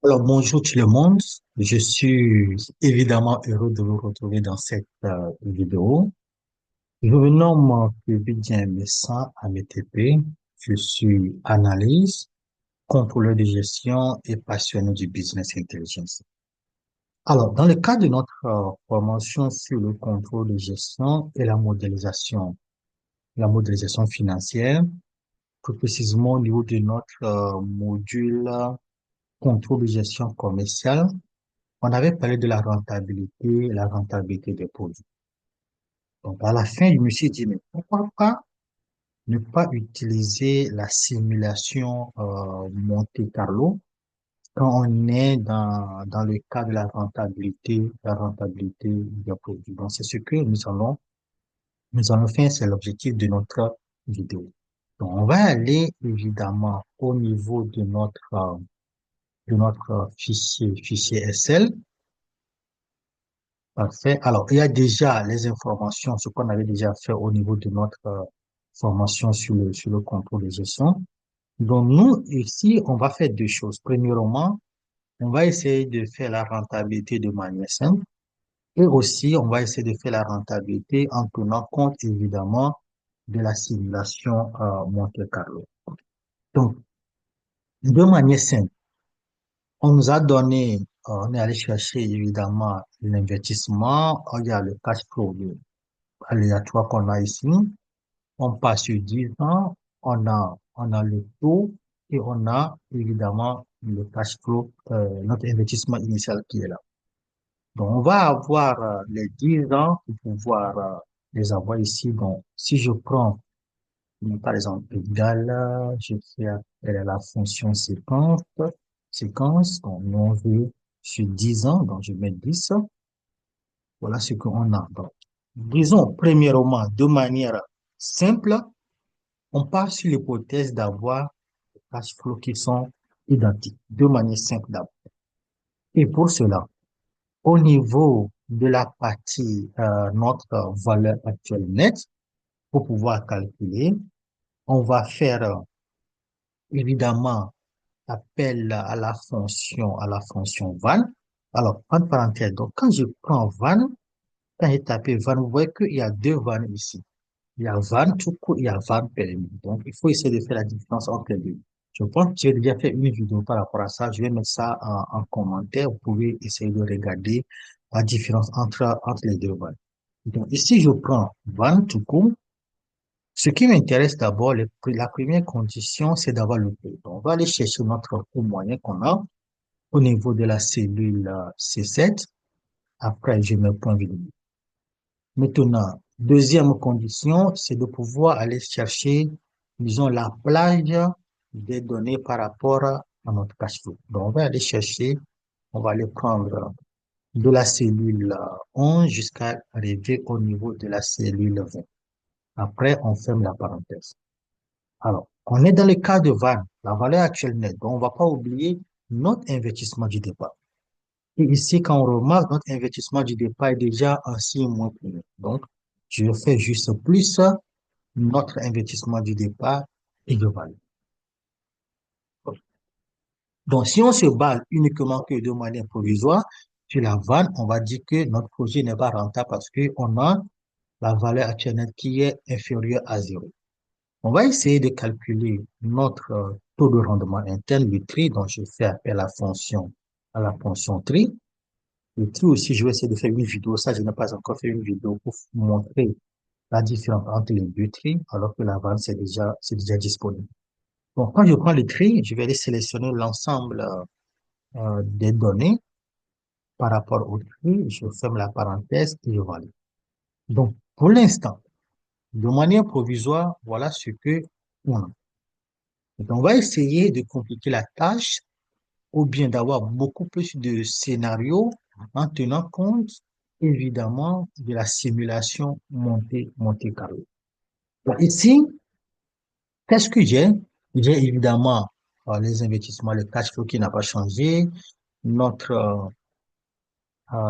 Alors, bonjour tout le monde. Je suis évidemment heureux de vous retrouver dans cette vidéo. Je me nomme Kevin Messin AMTP. Je suis analyste, contrôleur de gestion et passionné du business intelligence. Alors, dans le cadre de notre formation sur le contrôle de gestion et la modélisation financière, plus précisément au niveau de notre module contrôle de gestion commerciale, on avait parlé de la rentabilité des produits. Donc, à la fin, je me suis dit, mais pourquoi pas ne pas utiliser la simulation Monte Carlo quand on est dans le cas de la rentabilité des produits. Donc, c'est ce que nous allons faire, c'est l'objectif de notre vidéo. Donc, on va aller évidemment au niveau de notre fichier Excel. Parfait. Alors, il y a déjà les informations, ce qu'on avait déjà fait au niveau de notre formation sur le contrôle de gestion. Donc, nous, ici, on va faire deux choses. Premièrement, on va essayer de faire la rentabilité de manière simple et aussi, on va essayer de faire la rentabilité en tenant compte, évidemment, de la simulation Monte Carlo. Donc, de manière simple, on nous a donné, on est allé chercher, évidemment, l'investissement, il y a le cash flow aléatoire qu'on a ici. On passe sur 10 ans, on a le taux et on a évidemment le cash flow, notre investissement initial qui est là. Donc, on va avoir les 10 ans pour pouvoir les avoir ici. Donc, si je prends, par exemple, égal, je fais appel à la fonction séquence, donc nous on veut sur 10 ans, donc je mets 10. Voilà ce qu'on a. Donc, disons, premièrement, de manière simple, on part sur l'hypothèse d'avoir des cash flows qui sont identiques, de manière simple d'abord. Et pour cela, au niveau de la partie, notre valeur actuelle nette, pour pouvoir calculer, on va faire évidemment appel à la fonction van. Alors, entre parenthèses, donc quand je prends van, quand j'ai tapé van, vous voyez qu'il y a deux van ici. Il y a van tout court, il y a van PMI. Donc, il faut essayer de faire la différence entre les deux. Je pense que j'ai déjà fait une vidéo par rapport à ça. Je vais mettre ça en commentaire. Vous pouvez essayer de regarder la différence entre les deux vannes. Donc, ici, je prends van tout court. Ce qui m'intéresse d'abord, la première condition, c'est d'avoir le prix. Donc, on va aller chercher notre coût moyen qu'on a au niveau de la cellule C7. Après, je mets point virgule. Maintenant, deuxième condition, c'est de pouvoir aller chercher, disons, la plage des données par rapport à notre cash flow. Donc, on va aller chercher, on va aller prendre de la cellule 11 jusqu'à arriver au niveau de la cellule 20. Après, on ferme la parenthèse. Alors, on est dans le cas de VAN, la valeur actuelle nette. Donc, on ne va pas oublier notre investissement du départ. Et ici, quand on remarque, notre investissement du départ est déjà en 6 mois plus. Donc, je fais juste plus notre investissement du départ égal. Donc, si on se base uniquement que de manière provisoire sur la vanne, on va dire que notre projet n'est pas rentable parce qu'on a la valeur actuelle qui est inférieure à zéro. On va essayer de calculer notre taux de rendement interne, le tri, dont je fais appel à la fonction tri. Le tri aussi, je vais essayer de faire une vidéo. Ça, je n'ai pas encore fait une vidéo pour vous montrer la différence entre les deux tri, alors que la vente, c'est déjà disponible. Donc, quand je prends le tri, je vais aller sélectionner l'ensemble des données par rapport au tri. Je ferme la parenthèse et je valide. Donc, pour l'instant, de manière provisoire, voilà ce que on a. Donc, on va essayer de compliquer la tâche ou bien d'avoir beaucoup plus de scénarios en tenant compte, évidemment, de la simulation Monte Carlo. Donc, ici, qu'est-ce que j'ai? J'ai évidemment les investissements, le cash flow qui n'a pas changé, notre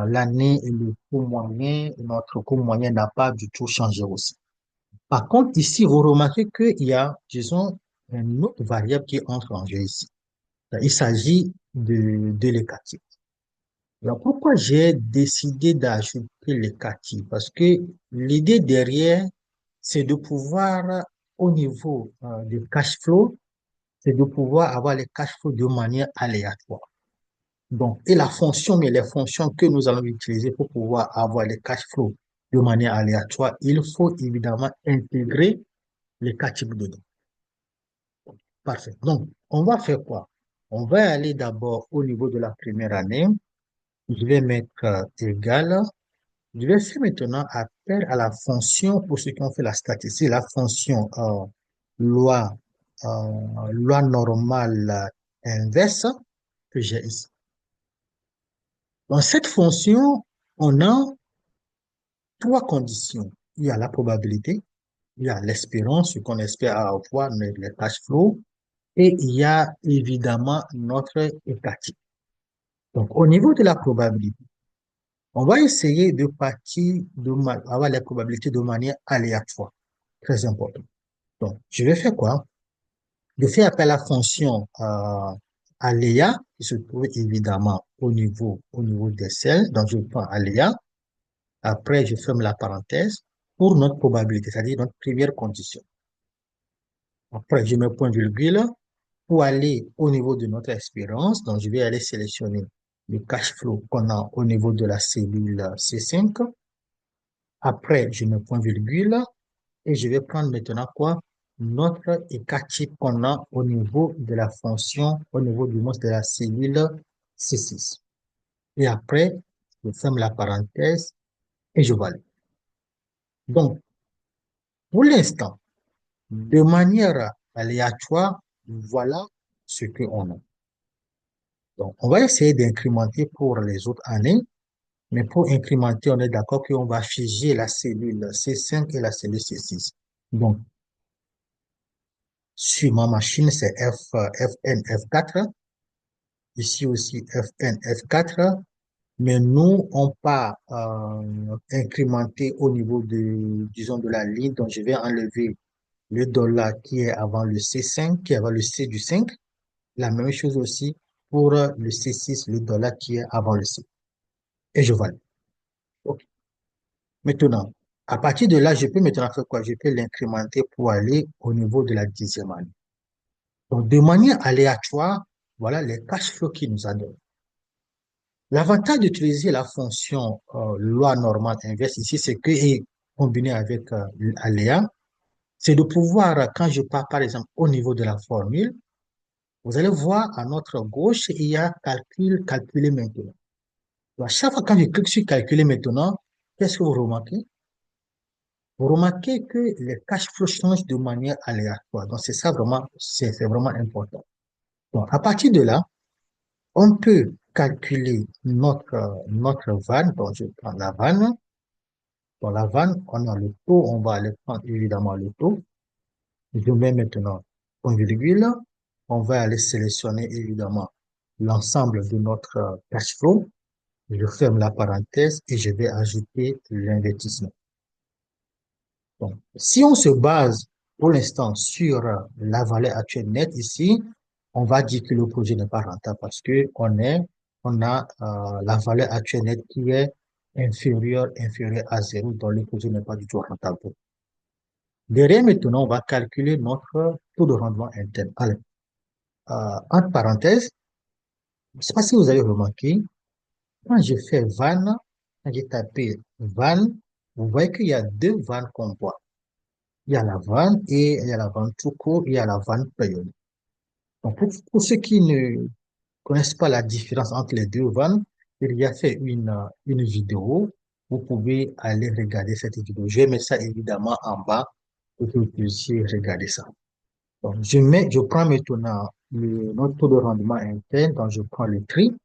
l'année et le coût moyen, notre coût moyen n'a pas du tout changé aussi. Par contre, ici, vous remarquez qu'il y a, disons, une autre variable qui entre en jeu ici. Il s'agit de l'écart. Alors, pourquoi j'ai décidé d'ajouter l'écart? Parce que l'idée derrière, c'est de pouvoir, au niveau du cash flow, c'est de pouvoir avoir les cash flows de manière aléatoire. Donc, et la fonction, mais les fonctions que nous allons utiliser pour pouvoir avoir les cash flows de manière aléatoire, il faut évidemment intégrer les cas types dedans. Parfait. Donc, on va faire quoi? On va aller d'abord au niveau de la première année. Je vais mettre égal. Je vais faire maintenant appel à la fonction, pour ceux qui ont fait la statistique, la fonction loi, loi normale inverse que j'ai ici. Dans cette fonction, on a trois conditions. Il y a la probabilité, il y a l'espérance, ce qu'on espère avoir, les cash flow, et il y a évidemment notre hépatique. Donc, au niveau de la probabilité, on va essayer de partir, avoir les probabilités de manière aléatoire. Très important. Donc, je vais faire quoi? Je fais appel à la fonction aléa, qui se trouve évidemment au niveau des cells. Donc, je prends aléa. Après, je ferme la parenthèse pour notre probabilité, c'est-à-dire notre première condition. Après, je mets point virgule pour aller au niveau de notre espérance. Donc, je vais aller sélectionner le cash flow qu'on a au niveau de la cellule C5. Après, je mets point virgule et je vais prendre maintenant quoi? Notre écart type qu'on a au niveau de la fonction, au niveau du monstre de la cellule C6. Et après, je ferme la parenthèse et je valide. Donc, pour l'instant, de manière aléatoire, voilà ce qu'on a. Donc, on va essayer d'incrémenter pour les autres années, mais pour incrémenter, on est d'accord qu'on va figer la cellule C5 et la cellule C6. Donc, sur ma machine, c'est FN, F4. Ici aussi, FN, F4. Mais nous, on pas incrémenter au niveau de, disons, de la ligne. Donc, je vais enlever le dollar qui est avant le C5, qui est avant le C du 5. La même chose aussi pour le C6, le dollar qui est avant le C. Et je valide. OK. Maintenant, à partir de là, je peux maintenant faire quoi? Je peux l'incrémenter pour aller au niveau de la 10e année. Donc, de manière aléatoire, voilà les cash flows qui nous a donné. L'avantage d'utiliser la fonction loi normale inverse ici, c'est que, et combiné avec aléa, c'est de pouvoir, quand je pars par exemple au niveau de la formule, vous allez voir à notre gauche, il y a calcul, calculer maintenant. Donc, à chaque fois quand je clique sur calculer maintenant, qu'est-ce que vous remarquez? Vous remarquez que les cash flows changent de manière aléatoire. Donc, c'est ça vraiment, c'est vraiment important. Donc, à partir de là, on peut calculer notre vanne. Donc, je prends la vanne. Dans la vanne, on a le taux. On va aller prendre évidemment le taux. Je mets maintenant point virgule. On va aller sélectionner évidemment l'ensemble de notre cash flow. Je ferme la parenthèse et je vais ajouter l'investissement. Donc, si on se base pour l'instant sur la valeur actuelle nette ici, on va dire que le projet n'est pas rentable parce que on a la valeur actuelle nette qui est inférieure à zéro, donc le projet n'est pas du tout rentable. Derrière maintenant, on va calculer notre taux de rendement interne. Allez, entre parenthèses, je ne sais pas si vous avez remarqué, quand je fais van, quand j'ai tapé van, vous voyez qu'il y a deux vannes qu'on voit. Il y a la vanne et il y a la vanne tout court, il y a la vanne périodique. Donc, pour ceux qui ne connaissent pas la différence entre les deux vannes, il y a fait une vidéo. Vous pouvez aller regarder cette vidéo. Je vais mettre ça évidemment en bas pour que vous puissiez regarder ça. Donc, je prends maintenant notre taux de rendement interne, donc je prends le tri.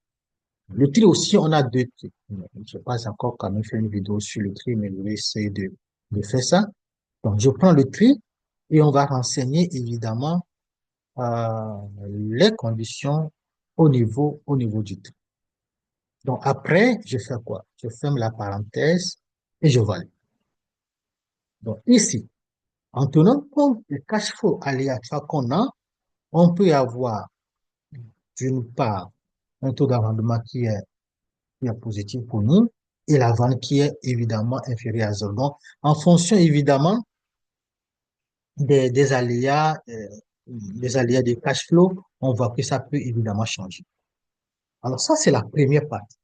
Le tri aussi, on a deux tri. Je ne sais pas encore quand même fait une vidéo sur le tri, mais je vais essayer de faire ça. Donc, je prends le tri et on va renseigner évidemment les conditions au niveau du tri. Donc, après, je fais quoi? Je ferme la parenthèse et je valide. Donc, ici, en tenant compte du cash flow aléatoire qu'on a, on peut avoir d'une part un taux de rendement qui est positif pour nous et la vente qui est évidemment inférieure à zéro. Donc, en fonction évidemment des aléas, des aléas des cash flow, on voit que ça peut évidemment changer. Alors ça, c'est la première partie.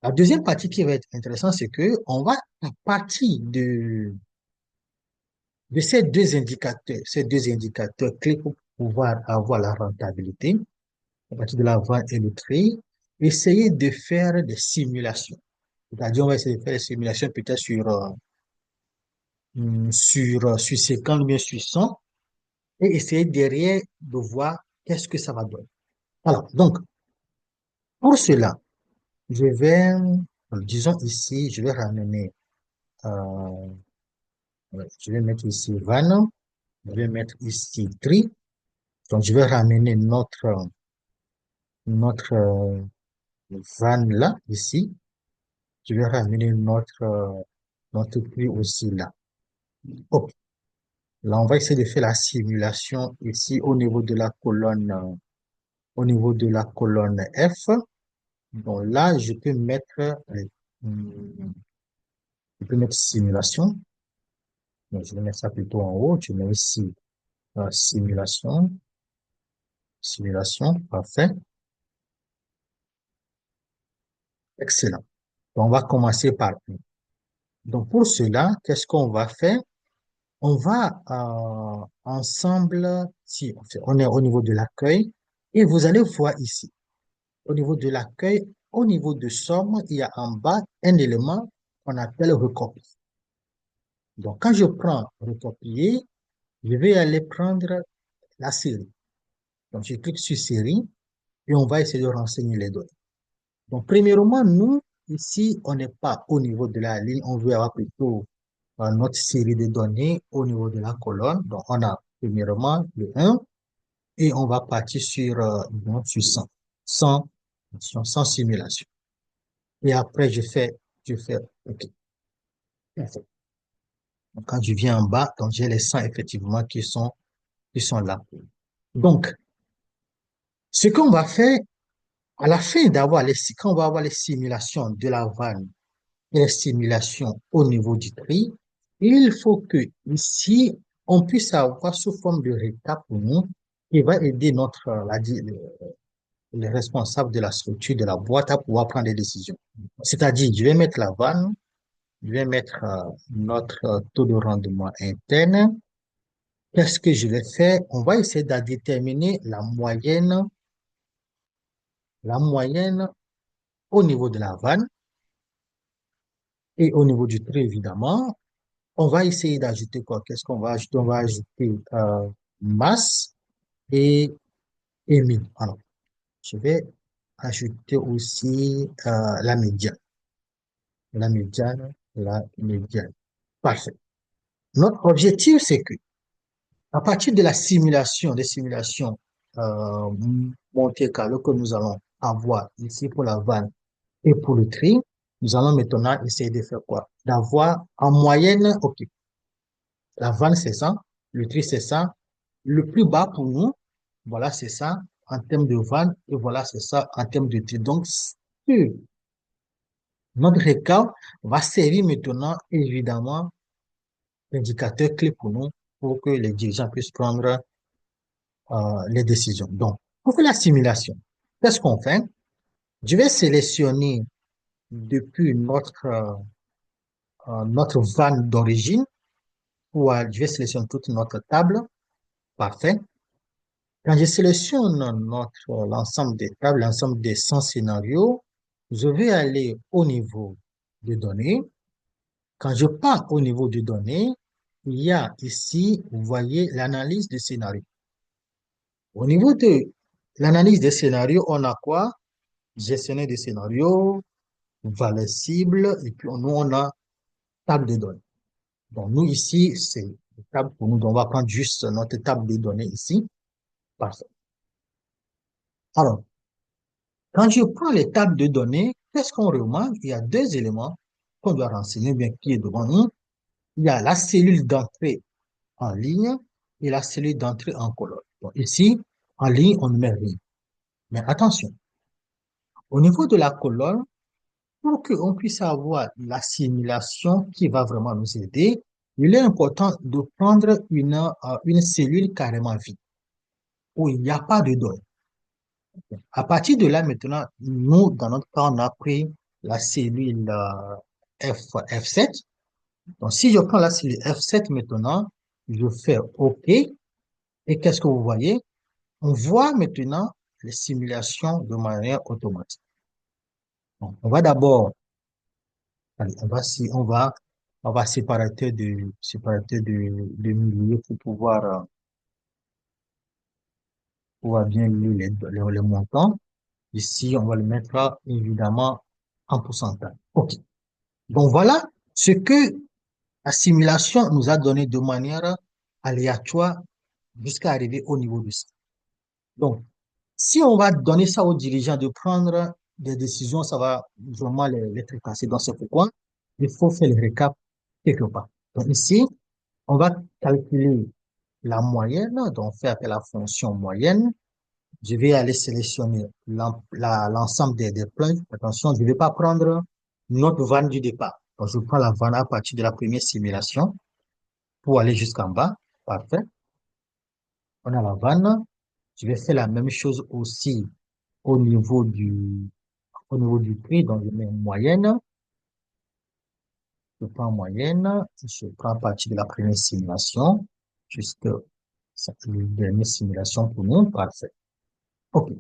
La deuxième partie qui va être intéressante, c'est que on va, à partir de ces deux indicateurs clés pour pouvoir avoir la rentabilité, à partir de la vente et le tri, essayer de faire des simulations. C'est-à-dire, on va essayer de faire des simulations peut-être sur séquence ou bien sur 100 et essayer derrière de voir qu'est-ce que ça va donner. Alors, donc, pour cela, je vais, disons ici, je vais ramener, euh, je vais mettre ici van, je vais mettre ici tri. Donc, je vais ramener notre van là, ici. Je vais ramener notre prix aussi là. Ok. Là, on va essayer de faire la simulation ici au niveau de la colonne F. Donc là, hum, je peux mettre simulation. Donc, je vais mettre ça plutôt en haut. Je mets ici simulation, simulation, parfait, excellent. Donc, on va commencer par une. Donc, pour cela, qu'est-ce qu'on va faire? On va ensemble, si on est au niveau de l'accueil, et vous allez voir ici, au niveau de l'accueil, au niveau de somme, il y a en bas un élément qu'on appelle recopie. Donc, quand je prends recopier, je vais aller prendre la série. Donc, je clique sur série et on va essayer de renseigner les données. Donc, premièrement, nous, ici, on n'est pas au niveau de la ligne, on veut avoir plutôt notre série de données au niveau de la colonne. Donc, on a premièrement le 1 et on va partir sur 100, 100, 100 simulations. Et après, je fais OK. Donc, quand je viens en bas, donc j'ai les 100 effectivement qui sont là. Donc, ce qu'on va faire, à la fin quand on va avoir les simulations de la vanne et les simulations au niveau du tri, il faut que ici, on puisse avoir sous forme de récap pour nous qui va aider le responsable de la structure de la boîte à pouvoir prendre des décisions. C'est-à-dire, je vais mettre la vanne, je vais mettre notre taux de rendement interne. Qu'est-ce que je vais faire? On va essayer de déterminer la moyenne au niveau de la vanne et au niveau du trait, évidemment. On va essayer d'ajouter quoi? Qu'est-ce qu'on va ajouter? On va ajouter masse et, et min. Alors, je vais ajouter aussi la médiane. La médiane, la médiane. Parfait. Notre objectif, c'est que à partir de la simulation, des simulations euh, Monte-Carlo que nous allons avoir ici pour la vanne et pour le tri, nous allons maintenant essayer de faire quoi? D'avoir en moyenne, OK, la vanne c'est ça, le tri c'est ça, le plus bas pour nous, voilà c'est ça en termes de vanne et voilà c'est ça en termes de tri. Donc, notre récap va servir maintenant évidemment d'indicateur clé pour nous pour que les dirigeants puissent prendre les décisions. Donc, pour faire la simulation, qu'est-ce qu'on fait? Je vais sélectionner depuis notre vanne d'origine, ou je vais sélectionner toute notre table. Parfait. Quand je sélectionne l'ensemble des tables, l'ensemble des 100 scénarios, je vais aller au niveau des données. Quand je pars au niveau des données, il y a ici, vous voyez, l'analyse des scénarios. Au niveau de l'analyse des scénarios, on a quoi? Gestionnaire des scénarios, valeur cible, et puis nous, on a table de données. Donc, nous, ici, c'est une table pour nous. Donc, on va prendre juste notre table de données ici. Parfait. Alors, quand je prends les tables de données, qu'est-ce qu'on remarque? Il y a deux éléments qu'on doit renseigner, bien qui est devant nous. Il y a la cellule d'entrée en ligne et la cellule d'entrée en colonne. Donc, ici, en ligne, on ne met rien. Mais attention, Au niveau de la colonne, pour qu'on puisse avoir la simulation qui va vraiment nous aider, il est important de prendre une cellule carrément vide, où il n'y a pas de données. À partir de là, maintenant, nous, dans notre cas, on a pris la cellule F7. Donc, si je prends la cellule F7 maintenant, je fais OK. Et qu'est-ce que vous voyez? On voit maintenant les simulations de manière automatique. Donc, on va d'abord, allez, on va de milieu pour pouvoir bien lire les montants. Ici, on va le mettre évidemment en pourcentage. OK. Donc, voilà ce que la simulation nous a donné de manière aléatoire jusqu'à arriver au niveau du site. Donc, si on va donner ça aux dirigeants de prendre des décisions, ça va vraiment les tracasser. Donc, c'est pourquoi il faut faire le récap quelque part. Donc, ici, on va calculer la moyenne. Donc, on fait appel à la fonction moyenne. Je vais aller sélectionner l'ensemble des plans. Attention, je ne vais pas prendre notre vanne du départ. Donc, je prends la vanne à partir de la première simulation pour aller jusqu'en bas. Parfait. On a la vanne. Je vais faire la même chose aussi au niveau au niveau du prix. Donc, je mets moyenne. Je prends moyenne. Je prends à partir de la première simulation jusqu'à la dernière simulation pour nous. Parfait. OK.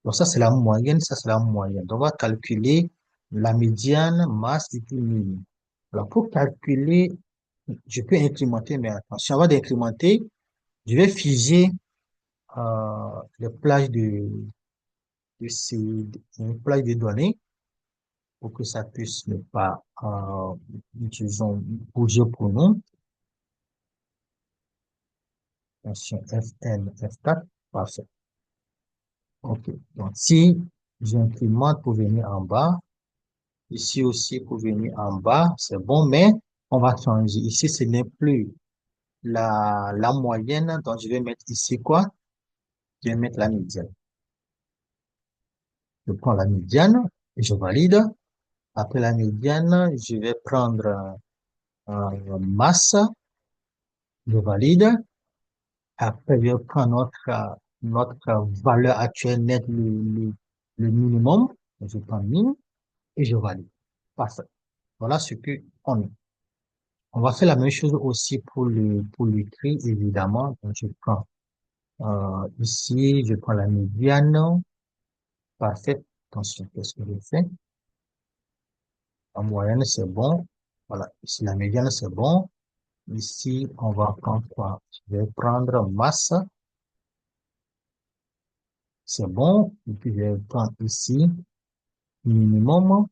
Donc, ça, c'est la moyenne. Ça, c'est la moyenne. Donc, on va calculer la médiane, masse et puis mine. Alors, pour calculer, je peux incrémenter, mais attention, avant d'incrémenter, je vais figer les plages une plage de données pour que ça puisse ne pas, disons, bouger pour nous. Attention, FN, F4, parfait. OK. Donc, si j'incrémente pour venir en bas, ici aussi pour venir en bas, c'est bon, mais on va changer. Ici, ce n'est plus la moyenne, donc je vais mettre ici quoi? Je vais mettre la médiane. Je prends la médiane et je valide. Après la médiane, je vais prendre masse, je valide. Après, je prends notre valeur actuelle nette, le minimum. Je prends min et je valide. Parfait. Voilà ce que on a. On va faire la même chose aussi pour le prix, évidemment. Donc, je prends ici, je prends la médiane. Parfait. Attention, qu'est-ce que je fais? La moyenne, c'est bon. Voilà. Ici, la médiane, c'est bon. Ici, on va prendre quoi? Je vais prendre masse. C'est bon. Et puis, je vais prendre ici, minimum.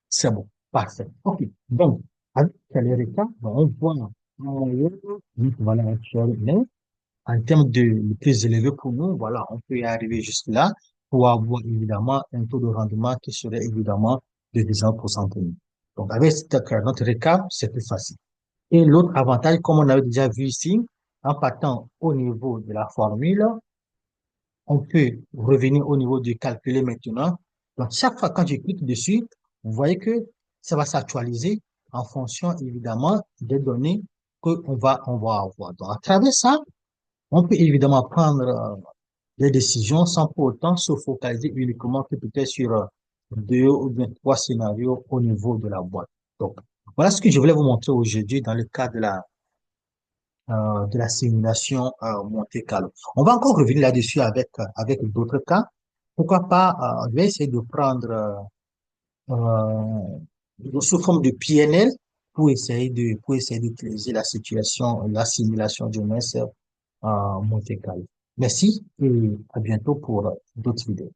C'est bon. Parfait. OK. Donc, avec quel récap, on voit en moyenne, notre valeur actuelle, mais en termes de le plus élevé pour nous, voilà, on peut y arriver jusque là pour avoir évidemment un taux de rendement qui serait évidemment de 10% pour nous. Donc, avec notre récap, c'est plus facile. Et l'autre avantage, comme on avait déjà vu ici, en partant au niveau de la formule, on peut revenir au niveau de calculer maintenant. Donc, chaque fois quand je clique dessus, vous voyez que ça va s'actualiser en fonction, évidemment, des données on va avoir. Donc, à travers ça, on peut évidemment prendre des décisions sans pour autant se focaliser uniquement que peut-être sur deux ou bien trois scénarios au niveau de la boîte. Donc, voilà ce que je voulais vous montrer aujourd'hui dans le cadre de la simulation Monte Carlo. On va encore revenir là-dessus avec d'autres cas. Pourquoi pas, je vais essayer de prendre sous forme de PNL pour essayer d'utiliser la situation, la simulation du MES Monte Carlo. Merci et à bientôt pour d'autres vidéos.